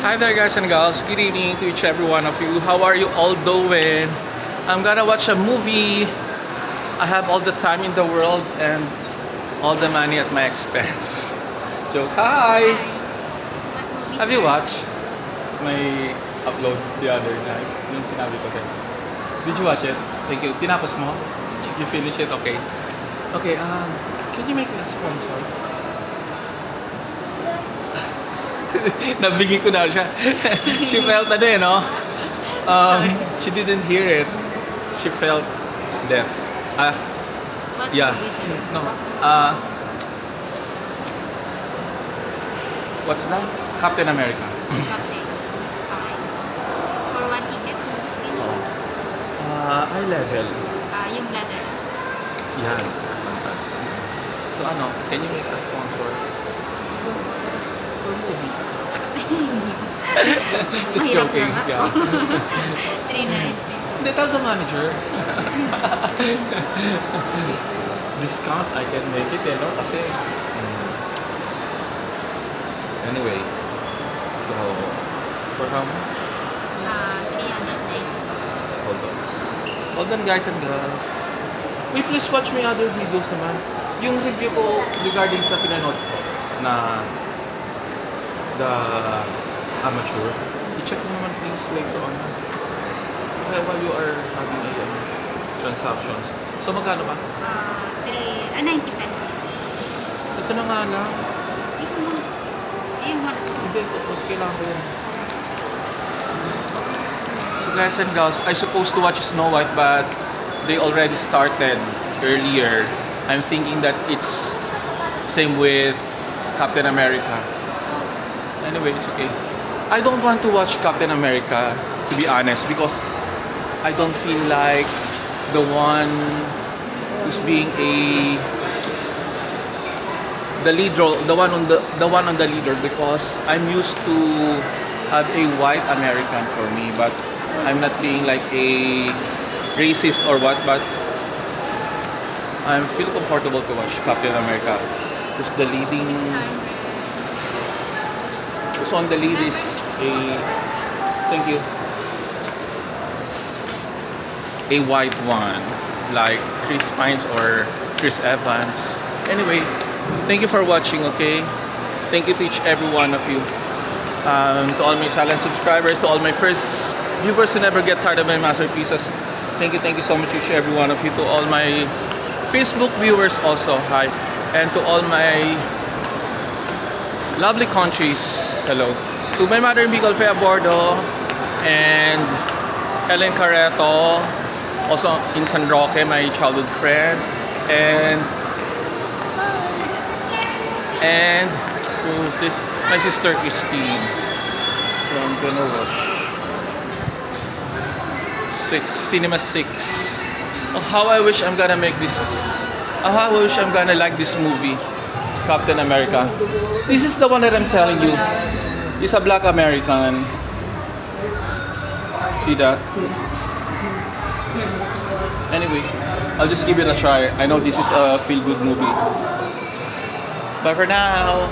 Hi there guys and gals, good evening to each every one of you. How are you all doing? I'm gonna watch a movie. I have all the time in the world and all the money at my expense. Joke. Hi! Hi. What movie? Have you watched my upload the other night? Yung sinabi ko sa'yo. Did you watch it? Thank you. Tinapos mo? You finish it? Okay. Okay, can you make me a sponsor? Nabigay ko na siya. She felt ano eh, no? She didn't hear it. She felt deaf. What Yeah. movie, sir? No. What's that? Captain America. Captain. Okay. For one ticket, movies din. Eye level. Yung leather. Yan. So ano, can you make a sponsor for movie? Just Mahirap joking. lang Yeah. ako. 390. Hindi, tell the manager. Discount, I can make it, no? Kasi, anyway, so, for how much? 390. Hold on. Hold on guys and girls. Wait, please watch my other videos naman. Yung review ko regarding sa pinanood ko na The Amateur. I-check mo naman please later on. Okay, while you are having a transactions. So magkano ba? 90 pesos. Ito na nga lang. Ayun mo. Ayun mo na. Hindi, tapos kailangan ko yan. So guys and gals, I supposed to watch Snow White but they already started earlier. I'm thinking that it's same with Captain America. Anyway, it's okay. I don't want to watch Captain America, to be honest, because I don't feel like the one who's being the lead role, the one on the leader, because I'm used to have a white American for me, but I'm not being like a racist or what, but I feel comfortable to watch Captain America, who's the leading. So on the lead is thank you, a white one like Chris Pines or Chris Evans. Anyway, thank you for watching. Okay, thank you to each every one of you, to all my silent subscribers, to all my first viewers who never get tired of my masterpieces. Thank you so much to each every one of you, to all my Facebook viewers also, hi, and to all my lovely countries, hello. To my mother, Miguel Fea Bordo, and Helen Careto, also in San Roque, my childhood friend, and who's this? My sister Christine. So I'm gonna watch Cinema 6. Oh, how I wish I'm gonna make this. How I wish I'm gonna like this movie. Captain America. This is the one that I'm telling you. He's a black American. See that? Anyway, I'll just give it a try. I know this is a feel-good movie. Bye for now.